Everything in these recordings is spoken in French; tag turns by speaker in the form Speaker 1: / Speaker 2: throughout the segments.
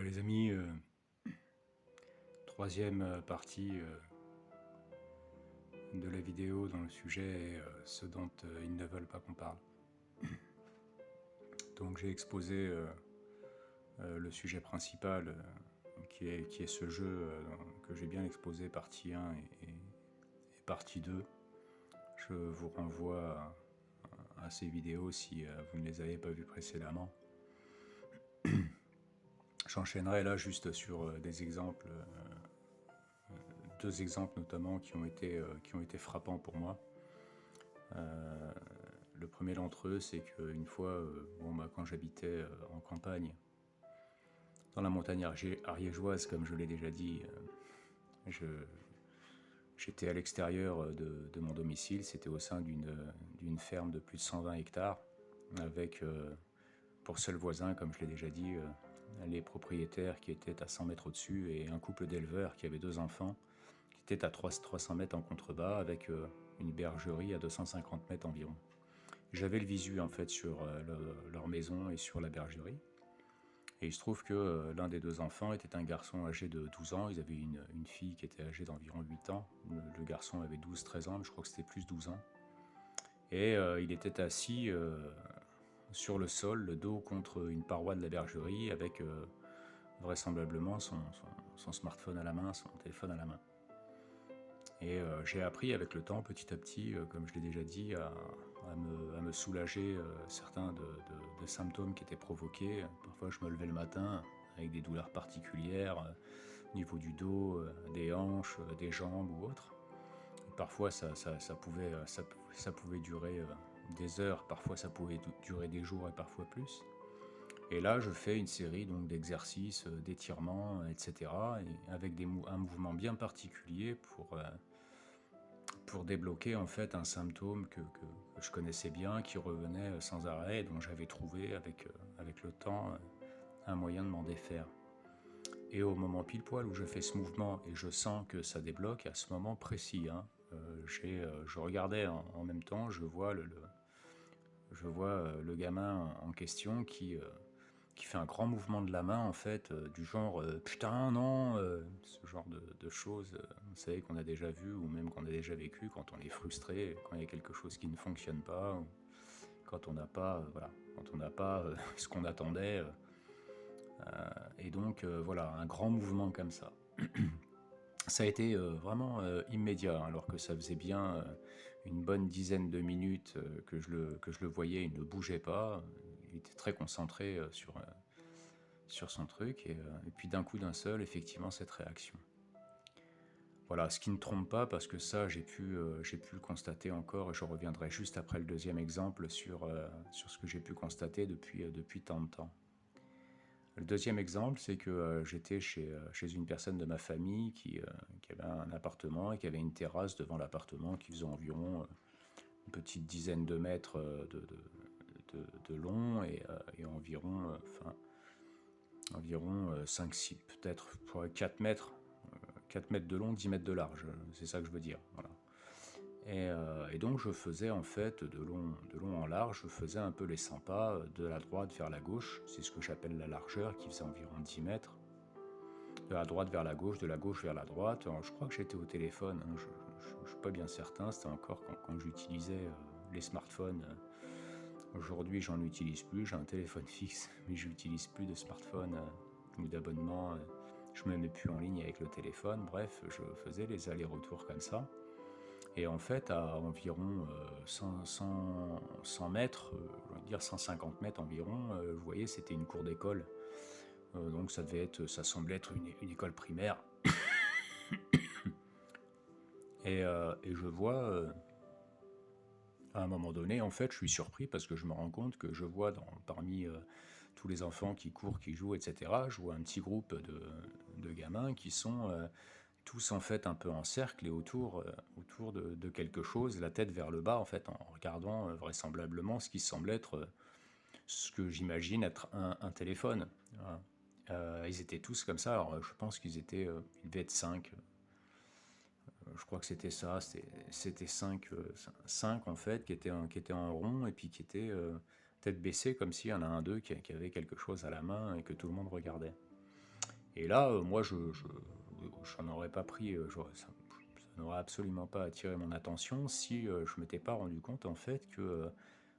Speaker 1: Les amis, troisième partie de la vidéo dont le sujet est ce dont ils ne veulent pas qu'on parle. Donc j'ai exposé le sujet principal qui est ce jeu que j'ai bien exposé, partie 1 et partie 2. Je vous renvoie à ces vidéos si vous ne les avez pas vues précédemment. J'enchaînerai là juste sur des exemples, deux exemples notamment qui ont été frappants pour moi. Le premier d'entre eux, c'est qu'une fois, quand j'habitais en campagne, dans la montagne ariégeoise, comme je l'ai déjà dit, j'étais à l'extérieur de mon domicile. C'était au sein d'une ferme de plus de 120 hectares, avec pour seul voisin, comme je l'ai déjà dit, les propriétaires qui étaient à 100 mètres au-dessus et un couple d'éleveurs qui avait 2 enfants, qui étaient à 300 mètres en contrebas, avec une bergerie à 250 mètres environ. J'avais le visu en fait sur leur maison et sur la bergerie. Et il se trouve que l'un des 2 enfants était un garçon âgé de 12 ans. Ils avaient une fille qui était âgée d'environ 8 ans. Le garçon avait 12-13 ans, mais je crois que c'était plus 12 ans. Et il était assis sur le sol, le dos contre une paroi de la bergerie, avec vraisemblablement son smartphone à la main, son téléphone à la main. Et j'ai appris avec le temps, petit à petit, comme je l'ai déjà dit, à me soulager certains de symptômes qui étaient provoqués. Parfois je me levais le matin avec des douleurs particulières au niveau du dos, des hanches, des jambes ou autres. Et parfois ça pouvait durer des heures, parfois ça pouvait durer des jours et parfois plus. Et là je fais une série donc d'exercices, d'étirements, etc. Et avec un mouvement bien particulier pour débloquer en fait un symptôme que je connaissais bien, qui revenait sans arrêt, et dont j'avais trouvé avec le temps un moyen de m'en défaire. Et au moment pile poil où je fais ce mouvement et je sens que ça débloque, à ce moment précis, je regardais en même temps, je vois le gamin en question qui fait un grand mouvement de la main en fait, du genre putain non, ce genre de choses, vous savez, qu'on a déjà vu ou même qu'on a déjà vécu quand on est frustré, quand il y a quelque chose qui ne fonctionne pas, ou quand on n'a pas ce qu'on attendait, et donc voilà, un grand mouvement comme ça. Ça a été vraiment immédiat, alors que ça faisait bien une bonne dizaine de minutes que je le voyais. Il ne bougeait pas, il était très concentré sur son truc, et puis d'un coup d'un seul, effectivement, cette réaction. Voilà, ce qui ne trompe pas, parce que ça, j'ai pu le constater encore, et je reviendrai juste après le deuxième exemple sur ce que j'ai pu constater depuis tant de temps. Le deuxième exemple, c'est que j'étais chez une personne de ma famille qui avait un appartement et qui avait une terrasse devant l'appartement qui faisait environ une petite dizaine de mètres de long, et environ 5-6, peut-être 4 mètres, 4 mètres de long, 10 mètres de large, c'est ça que je veux dire. Voilà. Et donc je faisais en fait de long en large, je faisais un peu les 100 pas de la droite vers la gauche, c'est ce que j'appelle la largeur, qui faisait environ 10 mètres. De la droite vers la gauche, de la gauche vers la droite. Alors, je crois que j'étais au téléphone, je ne suis pas bien certain, c'était encore quand j'utilisais les smartphones. Aujourd'hui, j'en utilise plus, j'ai un téléphone fixe, mais je n'utilise plus de smartphone ou d'abonnement. Je ne me mets plus en ligne avec le téléphone. Bref, je faisais les allers-retours comme ça. Et en fait, à environ 100 mètres, je vais dire 150 mètres environ, je voyais, c'était une cour d'école. Donc ça semblait être une école primaire. Et je vois, à un moment donné, en fait, je suis surpris parce que je me rends compte que je vois parmi tous les enfants qui courent, qui jouent, etc., je vois un petit groupe de gamins qui sont tous en fait un peu en cercle et autour de quelque chose, la tête vers le bas en fait, en regardant vraisemblablement ce qui semble être ce que j'imagine être un téléphone. Voilà. Ils étaient tous comme ça, alors je pense ils devaient être 5. Je crois que c'était ça, c'était 5 en fait, qui étaient en rond et puis qui étaient tête baissée, comme s'il y en a un d'eux qui avait quelque chose à la main et que tout le monde regardait. Et là, moi, j'en aurais pas pris, ça n'aurait absolument pas attiré mon attention si je m'étais pas rendu compte en fait que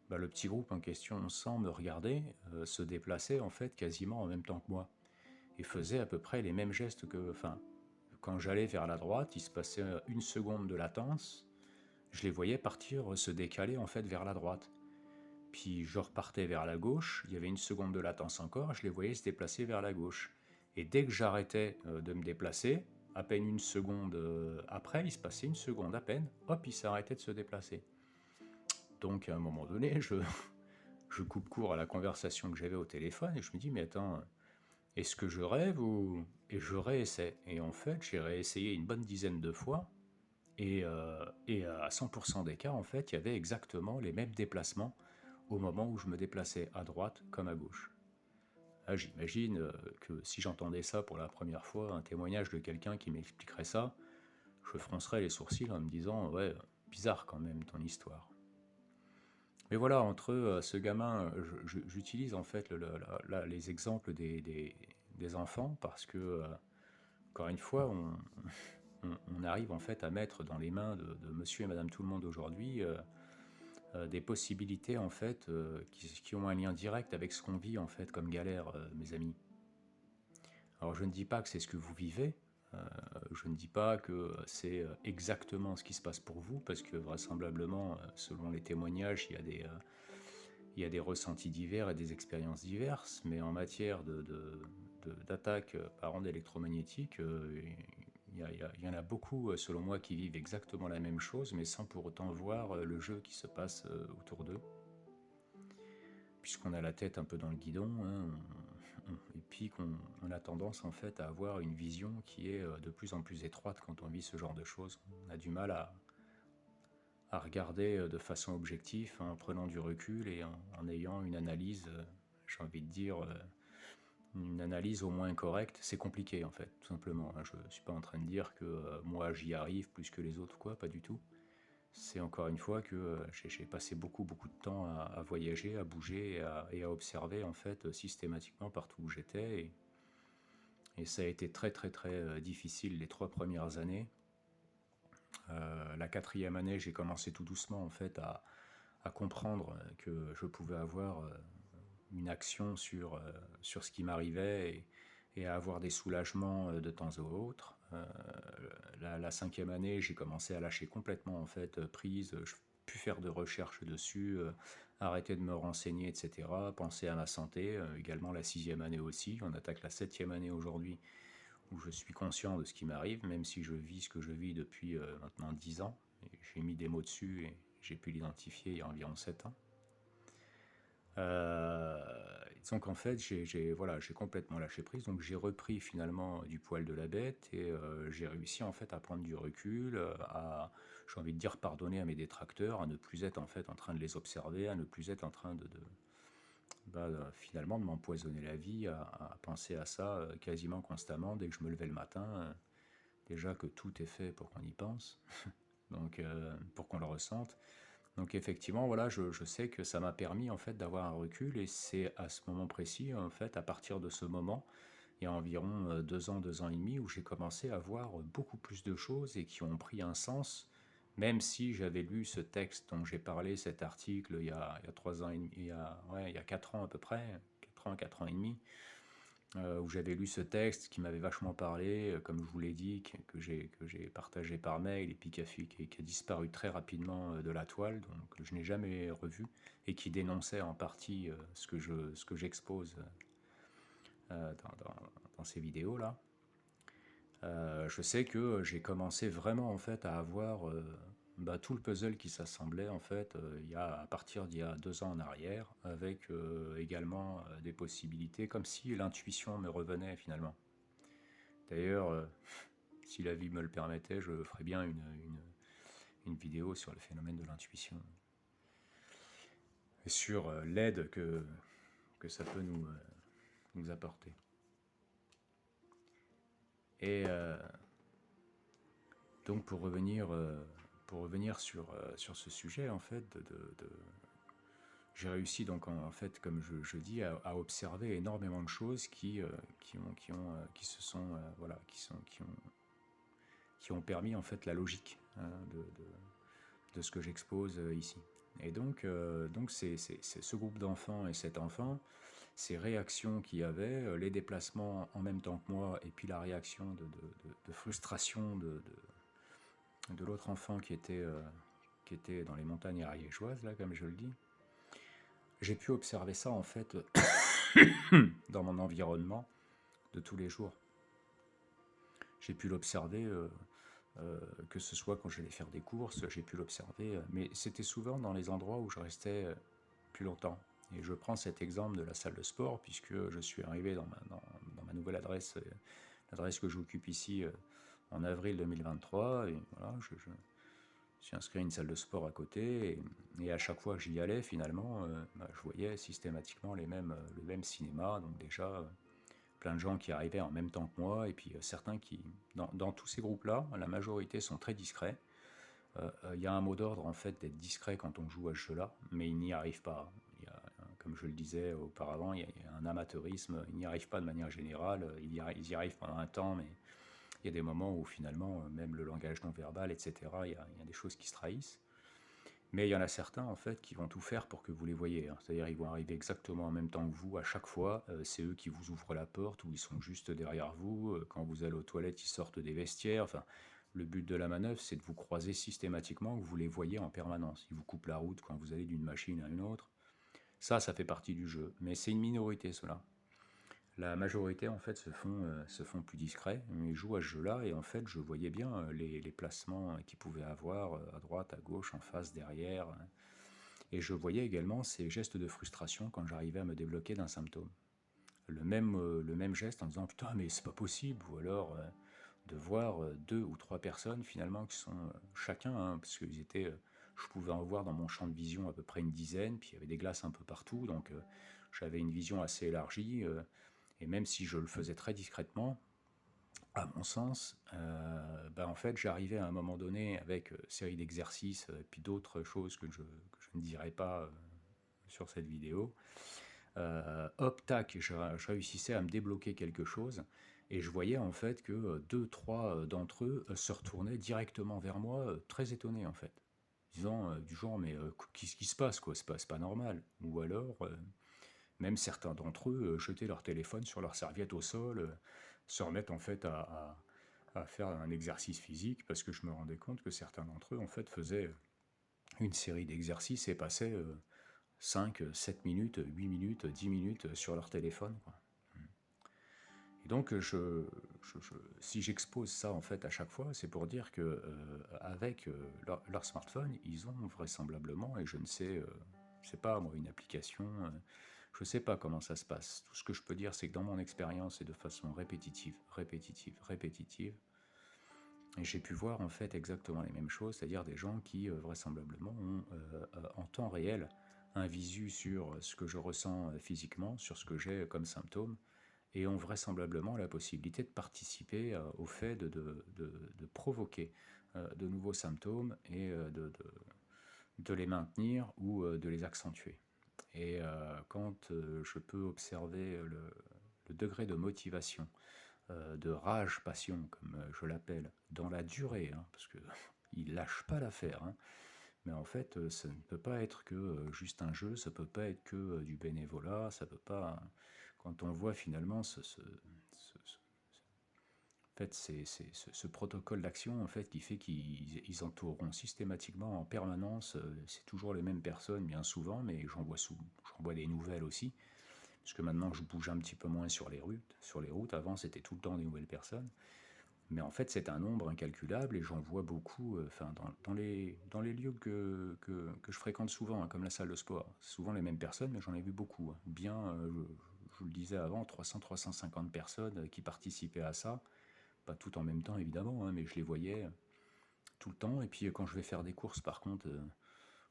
Speaker 1: le petit groupe en question, sans me regarder, se déplaçait en fait quasiment en même temps que moi et faisait à peu près les mêmes gestes que, enfin, quand j'allais vers la droite, il se passait une seconde de latence, je les voyais partir, se décaler en fait vers la droite. Puis je repartais vers la gauche, il y avait une seconde de latence encore, je les voyais se déplacer vers la gauche. Et dès que j'arrêtais de me déplacer, à peine une seconde après, il se passait une seconde à peine, hop, il s'arrêtait de se déplacer. Donc à un moment donné, je coupe court à la conversation que j'avais au téléphone et je me dis, mais attends, est-ce que je rêve ou... Et je réessaie. Et en fait, j'ai réessayé une bonne dizaine de fois et à 100% d'écart, en fait, il y avait exactement les mêmes déplacements au moment où je me déplaçais à droite comme à gauche. Là, j'imagine que si j'entendais ça pour la première fois, un témoignage de quelqu'un qui m'expliquerait ça, je froncerais les sourcils en me disant ouais, bizarre quand même ton histoire. Mais voilà, entre ce gamin, j'utilise en fait les exemples des enfants parce que, encore une fois, on arrive en fait à mettre dans les mains de monsieur et madame tout le monde aujourd'hui des possibilités en fait qui ont un lien direct avec ce qu'on vit en fait comme galère, mes amis. Alors je ne dis pas que c'est ce que vous vivez, je ne dis pas que c'est exactement ce qui se passe pour vous, parce que vraisemblablement, selon les témoignages, il y a des ressentis divers et des expériences diverses, mais en matière d'attaque par ondes électromagnétiques, il y en a beaucoup, selon moi, qui vivent exactement la même chose, mais sans pour autant voir le jeu qui se passe autour d'eux. Puisqu'on a la tête un peu dans le guidon, hein, et puis qu'on a tendance en fait à avoir une vision qui est de plus en plus étroite quand on vit ce genre de choses. On a du mal à regarder de façon objective, en prenant du recul et en ayant une analyse, j'ai envie de dire, une analyse au moins correcte. C'est compliqué en fait, tout simplement. Je ne suis pas en train de dire que moi j'y arrive plus que les autres, quoi, pas du tout. C'est encore une fois que j'ai passé beaucoup de temps à voyager, à bouger et à observer en fait systématiquement partout où j'étais. Et ça a été très difficile les 3 premières années. La 4e année, j'ai commencé tout doucement en fait à comprendre que je pouvais avoir une action sur ce qui m'arrivait et à avoir des soulagements de temps à autre. La 5e année, j'ai commencé à lâcher complètement en fait prise. Je ne pu faire de recherche dessus, arrêter de me renseigner, etc. Penser à ma santé. Également la 6e année aussi. On attaque la 7e année aujourd'hui où je suis conscient de ce qui m'arrive, même si je vis ce que je vis depuis maintenant 10 ans. J'ai mis des mots dessus et j'ai pu l'identifier il y a environ 7 ans. Donc en fait, j'ai complètement lâché prise, donc j'ai repris finalement du poil de la bête et j'ai réussi en fait à prendre du recul, j'ai envie de dire, pardonner à mes détracteurs, à ne plus être en fait en train de les observer, à ne plus être en train finalement de m'empoisonner la vie, à penser à ça quasiment constamment dès que je me levais le matin. Déjà que tout est fait pour qu'on y pense, donc pour qu'on le ressente. Donc effectivement, voilà, je sais que ça m'a permis en fait d'avoir un recul et c'est à ce moment précis, en fait, à partir de ce moment, il y a environ 2 ans et demi, où j'ai commencé à voir beaucoup plus de choses et qui ont pris un sens, même si j'avais lu ce texte dont j'ai parlé, cet article, il y a 3 ans et demi, il y a 4 ans à peu près, 4 ans et demi, où j'avais lu ce texte qui m'avait vachement parlé, comme je vous l'ai dit, que j'ai partagé par mail et puis qui a disparu très rapidement de la toile, donc que je n'ai jamais revu, et qui dénonçait en partie ce que j'expose dans ces vidéos-là. Je sais que j'ai commencé vraiment en fait à avoir tout le puzzle qui s'assemblait en fait à partir d'il y a 2 ans en arrière, avec également des possibilités, comme si l'intuition me revenait finalement. D'ailleurs, si la vie me le permettait, je ferais bien une vidéo sur le phénomène de l'intuition et sur l'aide que ça peut nous apporter. Et donc pour revenir sur ce sujet, en fait, j'ai réussi donc en fait, comme je dis, à observer énormément de choses qui se sont, voilà, qui ont permis en fait la logique, hein, de ce que j'expose ici. Et donc c'est ce groupe d'enfants et cet enfant, ces réactions qu'il y avait, les déplacements en même temps que moi, et puis la réaction de frustration de l'autre enfant qui était dans les montagnes ariégeoises, là, comme je le dis. J'ai pu observer ça en fait dans mon environnement de tous les jours. J'ai pu l'observer, que ce soit quand j'allais faire des courses, j'ai pu l'observer, mais c'était souvent dans les endroits où je restais plus longtemps. Et je prends cet exemple de la salle de sport, puisque je suis arrivé dans ma nouvelle adresse, l'adresse que j'occupe ici en avril 2023, et voilà, je suis inscrit à une salle de sport à côté, et à chaque fois que j'y allais, finalement, je voyais systématiquement le même cinéma, donc déjà plein de gens qui arrivaient en même temps que moi, et puis certains qui, dans tous ces groupes-là, la majorité sont très discrets. Il y a un mot d'ordre en fait d'être discret quand on joue à ce jeu-là, mais ils n'y arrivent pas. Comme je le disais auparavant, il y a un amateurisme, ils n'y arrivent pas de manière générale, ils y arrivent pendant un temps, mais il y a des moments où finalement, même le langage non verbal, etc., il y a des choses qui se trahissent. Mais il y en a certains en fait qui vont tout faire pour que vous les voyez, hein. C'est-à-dire ils vont arriver exactement en même temps que vous à chaque fois. C'est eux qui vous ouvrent la porte ou ils sont juste derrière vous. Quand vous allez aux toilettes, ils sortent des vestiaires. Enfin, le but de la manœuvre, c'est de vous croiser systématiquement, que vous les voyez en permanence. Ils vous coupent la route quand vous allez d'une machine à une autre. Ça fait partie du jeu. Mais c'est une minorité, cela. La majorité, en fait, se font plus discrets. Ils jouent à ce jeu-là et en fait, je voyais bien les placements qu'ils pouvaient avoir à droite, à gauche, en face, derrière. Et je voyais également ces gestes de frustration quand j'arrivais à me débloquer d'un symptôme. Le même geste en disant putain, mais c'est pas possible, ou alors de voir deux ou trois personnes finalement qui sont chacun, hein, parce que je pouvais en voir dans mon champ de vision à peu près une dizaine, puis il y avait des glaces un peu partout, donc j'avais une vision assez élargie, et même si je le faisais très discrètement, à mon sens, en fait, j'arrivais à un moment donné avec série d'exercices, puis d'autres choses que je ne dirai pas sur cette vidéo. Hop, tac, je réussissais à me débloquer quelque chose. Et je voyais en fait que deux, trois d'entre eux se retournaient directement vers moi, très étonnés en fait. Disant du genre, mais qu'est-ce qui se passe quoi? C'est pas normal. Ou alors, même certains d'entre eux jetaient leur téléphone sur leur serviette au sol, se remettent en fait à faire un exercice physique, parce que je me rendais compte que certains d'entre eux en fait faisaient une série d'exercices et passaient 5, 7 minutes, 8 minutes, 10 minutes sur leur téléphone, quoi. Et donc, si j'expose ça en fait à chaque fois, c'est pour dire que avec leur smartphone, ils ont vraisemblablement, et je ne sais, c'est pas moi une application, je ne sais pas comment ça se passe. Tout ce que je peux dire, c'est que dans mon expérience et de façon répétitive, répétitive, répétitive, et j'ai pu voir en fait exactement les mêmes choses, c'est-à-dire des gens qui vraisemblablement ont en temps réel un visu sur ce que je ressens physiquement, sur ce que j'ai comme symptômes, et ont vraisemblablement la possibilité de participer au fait de provoquer de nouveaux symptômes et de les maintenir ou de les accentuer. Et quand je peux observer le degré de motivation, de rage, passion, comme je l'appelle, dans la durée, hein, parce qu'il lâche pas l'affaire, hein, mais en fait, ça ne peut pas être que juste un jeu, ça peut pas être que du bénévolat, ça peut pas. Quand on voit finalement en fait, ce protocole d'action en fait qui fait qu'ils entoureront systématiquement en permanence, c'est toujours les mêmes personnes bien souvent, mais j'en vois des nouvelles aussi, parce que maintenant je bouge un petit peu moins sur les routes. Avant c'était tout le temps des nouvelles personnes. Mais en fait, c'est un nombre incalculable et j'en vois beaucoup dans les lieux que je fréquente souvent, hein, comme la salle de sport. C'est souvent les mêmes personnes, mais j'en ai vu beaucoup, hein. Bien, je vous le disais avant, 300-350 personnes qui participaient à ça. Pas tout en même temps, évidemment, hein, mais je les voyais tout le temps. Et puis, quand je vais faire des courses, par contre,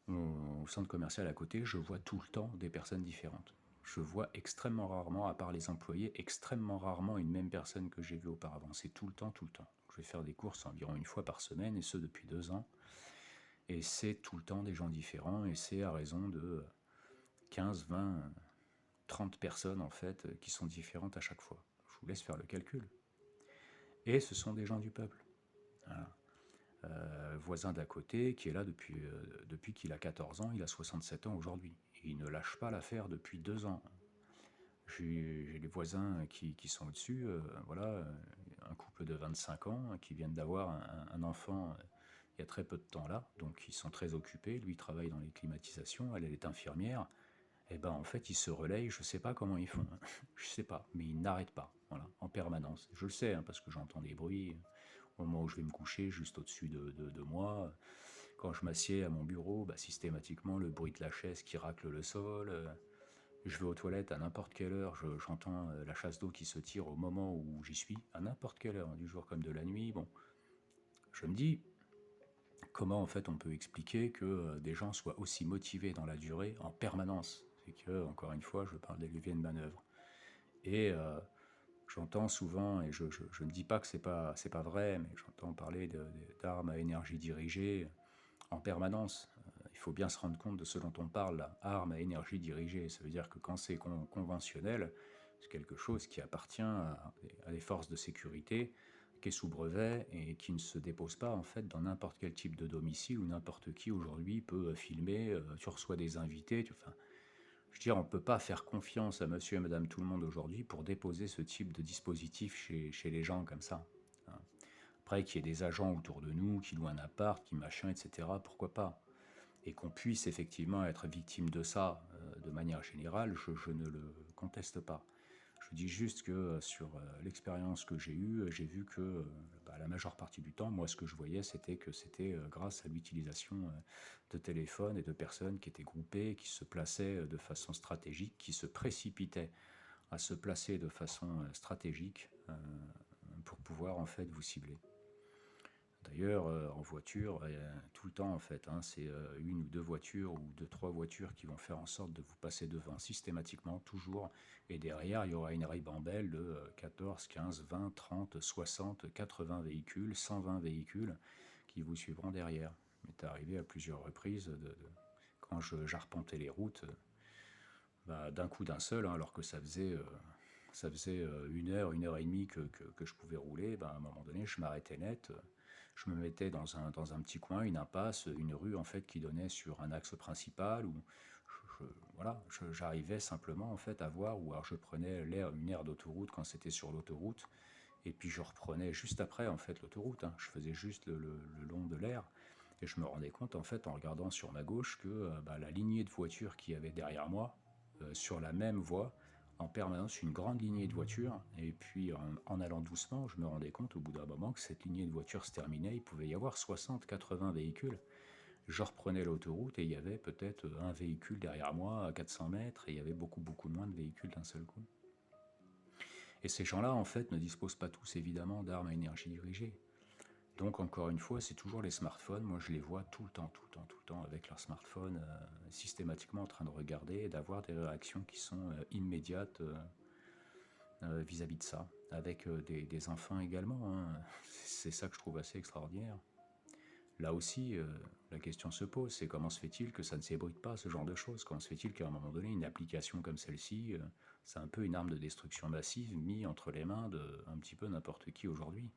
Speaker 1: au centre commercial à côté, je vois tout le temps des personnes différentes. Je vois extrêmement rarement, à part les employés, extrêmement rarement une même personne que j'ai vue auparavant. C'est tout le temps, tout le temps. Je vais faire des courses environ une fois par semaine, et ce depuis 2 ans. Et c'est tout le temps des gens différents, et c'est à raison de 15, 20, 30 personnes en fait qui sont différentes à chaque fois. Je vous laisse faire le calcul. Et ce sont des gens du peuple. Voilà. Voisin d'à côté qui est là depuis qu'il a 14 ans, il a 67 ans aujourd'hui. Et il ne lâche pas l'affaire depuis 2 ans. J'ai les voisins qui sont au-dessus, voilà, un couple de 25 ans qui viennent d'avoir un enfant il y a très peu de temps là, donc ils sont très occupés. Lui, il travaille dans les climatisations, elle est infirmière. Et ben en fait, ils se relayent, je sais pas comment ils font, je sais pas, mais ils n'arrêtent pas, voilà, en permanence. Je le sais, hein, parce que j'entends des bruits au moment où je vais me coucher, juste au-dessus de moi. Quand je m'assieds à mon bureau, bah, systématiquement, le bruit de la chaise qui racle le sol. Je vais aux toilettes à n'importe quelle heure, j'entends la chasse d'eau qui se tire au moment où j'y suis, à n'importe quelle heure, hein, du jour comme de la nuit. Bon, je me dis, comment en fait on peut expliquer que des gens soient aussi motivés dans la durée en permanence? C'est que, encore une fois, je parle des leviers de manœuvre. Et j'entends souvent, et je ne dis pas que c'est pas vrai, mais j'entends parler d'armes à énergie dirigée en permanence. Il faut bien se rendre compte de ce dont on parle, là. Armes à énergie dirigée. Ça veut dire que quand c'est conventionnel, c'est quelque chose qui appartient à des forces de sécurité, qui est sous brevet et qui ne se dépose pas en fait dans n'importe quel type de domicile où n'importe qui aujourd'hui peut filmer, tu reçois des invités. Enfin, je veux dire, on ne peut pas faire confiance à monsieur et madame tout le monde aujourd'hui pour déposer ce type de dispositif chez les gens comme ça. Hein. Après, qu'il y ait des agents autour de nous, qui louent un appart, qui machin, etc., pourquoi pas? Et qu'on puisse effectivement être victime de ça de manière générale, je ne le conteste pas. Je dis juste que sur l'expérience que j'ai vu que la majeure partie du temps, moi ce que je voyais c'était que c'était grâce à l'utilisation de téléphones et de personnes qui étaient groupées, qui se plaçaient de façon stratégique, qui se précipitaient à se placer de façon stratégique pour pouvoir en fait vous cibler. D'ailleurs, en voiture, tout le temps en fait, hein, c'est une ou deux voitures ou deux, trois voitures qui vont faire en sorte de vous passer devant systématiquement, toujours. Et derrière, il y aura une ribambelle de 14, 15, 20, 30, 60, 80 véhicules, 120 véhicules qui vous suivront derrière. Il m'est arrivé à plusieurs reprises, quand j'arpentais les routes, d'un coup d'un seul, hein, alors que ça faisait 1 heure et demie que je pouvais rouler, à un moment donné, je m'arrêtais net. Je me mettais dans un petit coin, une impasse, une rue en fait qui donnait sur un axe principal où voilà, j'arrivais simplement en fait à voir, ou alors je prenais une aire d'autoroute quand c'était sur l'autoroute, et puis je reprenais juste après en fait l'autoroute, hein. Je faisais juste le long de l'aire, et je me rendais compte en fait en regardant sur ma gauche que la lignée de voitures qu'il y avait derrière moi, sur la même voie, en permanence une grande lignée de voitures, et puis en allant doucement, je me rendais compte au bout d'un moment que cette lignée de voitures se terminait, il pouvait y avoir 60-80 véhicules. Je reprenais l'autoroute et il y avait peut-être un véhicule derrière moi à 400 mètres, et il y avait beaucoup moins de véhicules d'un seul coup. Et ces gens-là, en fait, ne disposent pas tous évidemment d'armes à énergie dirigée. Donc encore une fois, c'est toujours les smartphones. Moi, je les vois tout le temps avec leur smartphone, systématiquement en train de regarder et d'avoir des réactions qui sont immédiates vis-à-vis de ça, avec des enfants également, hein. C'est ça que je trouve assez extraordinaire. Là aussi, la question se pose, c'est comment se fait-il que ça ne s'ébruite pas, ce genre de choses? Comment se fait-il qu'à un moment donné, une application comme celle-ci, c'est un peu une arme de destruction massive mise entre les mains de un petit peu n'importe qui aujourd'hui?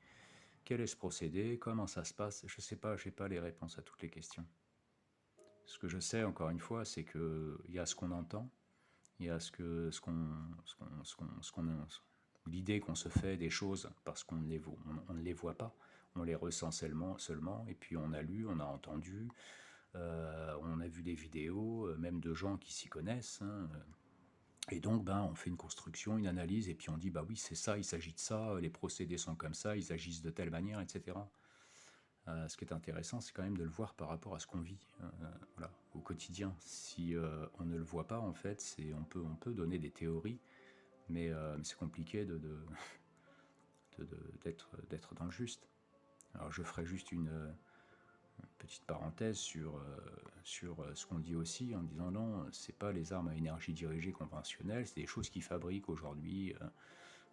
Speaker 1: Quel est ce procédé? Comment ça se passe? Je ne sais pas, je n'ai pas les réponses à toutes les questions. Ce que je sais, encore une fois, c'est qu'il y a ce qu'on entend, il y a l'idée qu'on se fait des choses parce qu'on on ne les voit pas, on les ressent seulement, et puis on a lu, on a entendu, on a vu des vidéos, même de gens qui s'y connaissent, hein, et donc, on fait une construction, une analyse, et puis on dit, oui, c'est ça, il s'agit de ça, les procédés sont comme ça, ils agissent de telle manière, etc. Ce qui est intéressant, c'est quand même de le voir par rapport à ce qu'on vit, voilà, au quotidien. Si on ne le voit pas, en fait, on peut donner des théories, mais c'est compliqué d'être dans le juste. Alors, je ferai juste une petite parenthèse sur ce qu'on dit aussi, en disant non, c'est pas les armes à énergie dirigée conventionnelles, c'est des choses qu'ils fabriquent aujourd'hui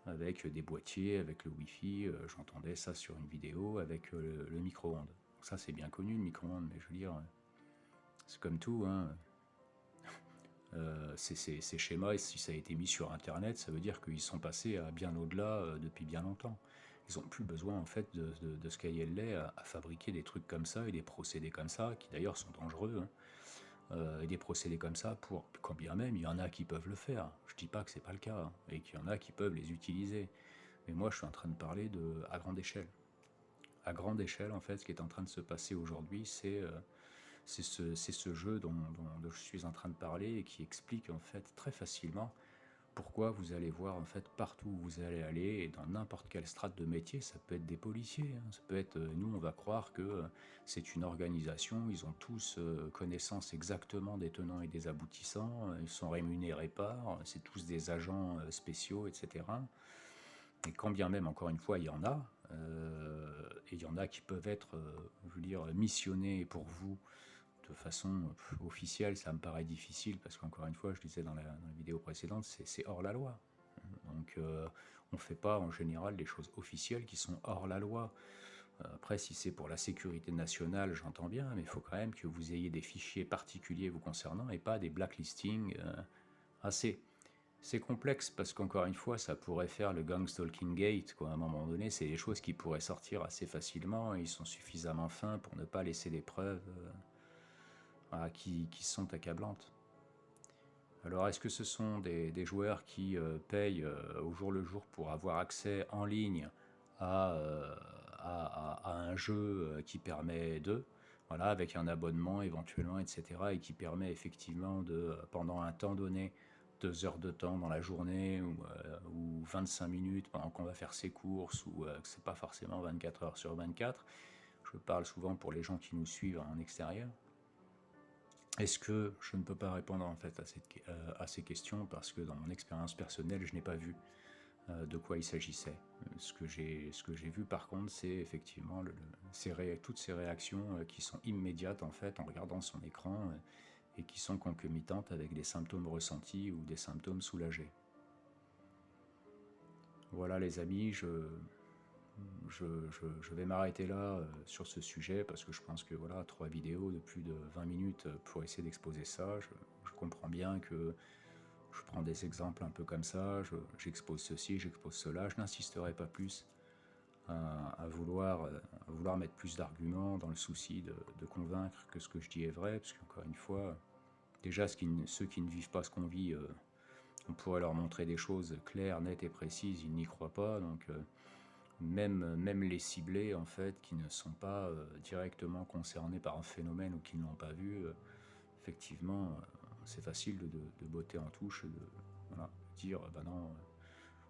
Speaker 1: avec des boîtiers, avec le Wi-Fi. J'entendais ça sur une vidéo avec le micro-ondes. Donc ça, c'est bien connu, le micro-ondes, mais je veux dire, c'est comme tout, hein. Ces schémas, et si ça a été mis sur Internet, ça veut dire qu'ils sont passés à bien au-delà depuis bien longtemps. Ils n'ont plus besoin en fait de ce cahier à fabriquer des trucs comme ça et des procédés comme ça, qui d'ailleurs sont dangereux, hein, et des procédés comme ça pour, quand bien même il y en a qui peuvent le faire. Je dis pas que c'est pas le cas, hein, et qu'il y en a qui peuvent les utiliser. Mais moi, je suis en train de parler à grande échelle. À grande échelle, en fait, ce qui est en train de se passer aujourd'hui, c'est ce jeu dont je suis en train de parler et qui explique en fait très facilement pourquoi vous allez voir en fait partout où vous allez aller et dans n'importe quelle strate de métier. Ça peut être des policiers, hein, ça peut être, nous on va croire que c'est une organisation, ils ont tous connaissance exactement des tenants et des aboutissants, ils sont rémunérés par, c'est tous des agents spéciaux, etc. Et quand bien même, encore une fois, il y en a, et il y en a qui peuvent être, je veux dire, missionnés pour vous de façon officielle. Ça me paraît difficile parce qu'encore une fois, je disais dans la vidéo précédente, c'est hors la loi. Donc on ne fait pas en général des choses officielles qui sont hors la loi. Après, si c'est pour la sécurité nationale, j'entends bien, mais il faut quand même que vous ayez des fichiers particuliers vous concernant et pas des blacklistings assez. C'est complexe parce qu'encore une fois, ça pourrait faire le gang stalking gate, quoi. À un moment donné, c'est des choses qui pourraient sortir assez facilement et ils sont suffisamment fins pour ne pas laisser des preuves voilà, qui sont accablantes. Alors, est-ce que ce sont des joueurs qui payent au jour le jour pour avoir accès en ligne à, euh, à un jeu qui permet d'eux, voilà, avec un abonnement éventuellement, etc., et qui permet effectivement de, pendant un temps donné, 2 heures de temps dans la journée ou 25 minutes pendant qu'on va faire ses courses, ou que c'est pas forcément 24 heures sur 24. Je parle souvent pour les gens qui nous suivent en extérieur. Est-ce que je ne peux pas répondre en fait à ces questions parce que dans mon expérience personnelle, je n'ai pas vu de quoi il s'agissait. Ce que j'ai vu par contre, c'est effectivement toutes ces réactions qui sont immédiates en fait en regardant son écran et qui sont concomitantes avec des symptômes ressentis ou des symptômes soulagés. Voilà les amis, je vais m'arrêter là sur ce sujet parce que je pense que voilà, 3 vidéos de plus de 20 minutes pour essayer d'exposer ça, je comprends bien que je prends des exemples un peu comme ça, j'expose ceci, j'expose cela, je n'insisterai pas plus à vouloir mettre plus d'arguments dans le souci de convaincre que ce que je dis est vrai, parce qu'encore une fois, déjà ceux qui ne vivent pas ce qu'on vit, on pourrait leur montrer des choses claires, nettes et précises, ils n'y croient pas, donc même les ciblés en fait qui ne sont pas directement concernés par un phénomène ou qui ne l'ont pas vu, effectivement c'est facile de botter en touche, de voilà, dire bah non,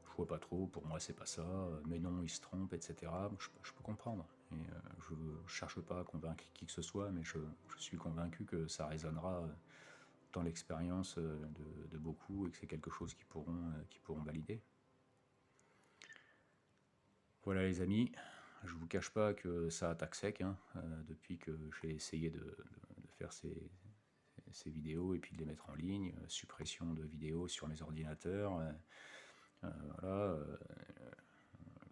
Speaker 1: je vois pas trop, pour moi c'est pas ça, mais non il se trompe, etc. Je peux comprendre, et je cherche pas à convaincre qui que ce soit, mais je suis convaincu que ça résonnera dans l'expérience de beaucoup et que c'est quelque chose qui pourront valider. Voilà les amis, je vous cache pas que ça attaque sec hein, depuis que j'ai essayé de faire ces vidéos et puis de les mettre en ligne, suppression de vidéos sur mes ordinateurs, voilà,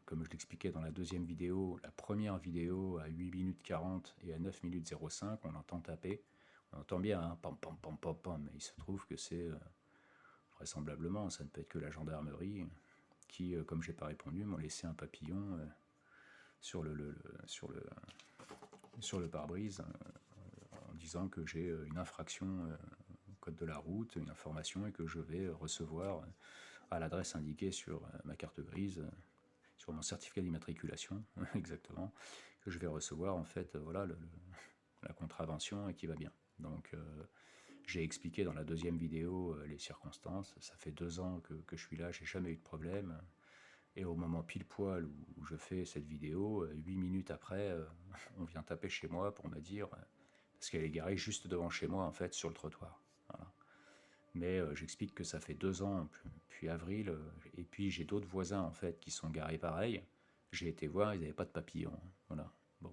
Speaker 1: comme je l'expliquais dans la deuxième vidéo, la première vidéo à 8 minutes 40 et à 9 minutes 05, on entend taper, on entend bien, hein, pam pam pam pam pam, mais il se trouve que c'est vraisemblablement, ça ne peut être que la gendarmerie qui, comme j'ai pas répondu, m'ont laissé un papillon sur le pare-brise en disant que j'ai une infraction au code de la route, une information, et que je vais recevoir à l'adresse indiquée sur ma carte grise, sur mon certificat d'immatriculation, exactement, que je vais recevoir en fait voilà la contravention et qui va bien. Donc j'ai expliqué dans la deuxième vidéo les circonstances. Ça fait 2 ans que je suis là, j'ai jamais eu de problème. Et au moment pile poil où je fais cette vidéo, 8 minutes après, on vient taper chez moi pour me dire, parce qu'elle est garée juste devant chez moi en fait sur le trottoir. Voilà. Mais j'explique que ça fait 2 ans, puis avril, et puis j'ai d'autres voisins en fait qui sont garés pareil. J'ai été voir, ils n'avaient pas de papillon. Voilà. Bon.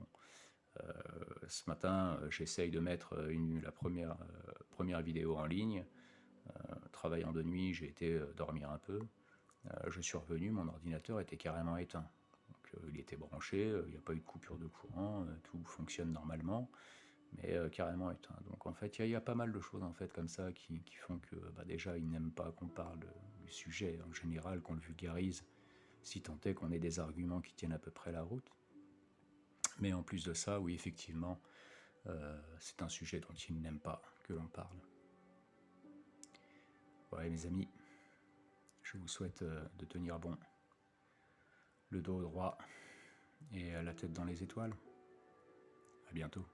Speaker 1: Ce matin, j'essaye de mettre la première vidéo en ligne. Travaillant de nuit, j'ai été dormir un peu. Je suis revenu, mon ordinateur était carrément éteint. Donc, il était branché, il n'y a pas eu de coupure de courant, tout fonctionne normalement. mais carrément éteint. Donc en fait, il y a pas mal de choses en fait comme ça qui font que déjà ils n'aiment pas qu'on parle du sujet en général, qu'on le vulgarise, si tant est qu'on ait des arguments qui tiennent à peu près la route. Mais en plus de ça, oui, effectivement, c'est un sujet dont ils n'aiment pas que l'on parle. Ouais, mes amis, je vous souhaite de tenir bon, le dos droit et la tête dans les étoiles. À bientôt.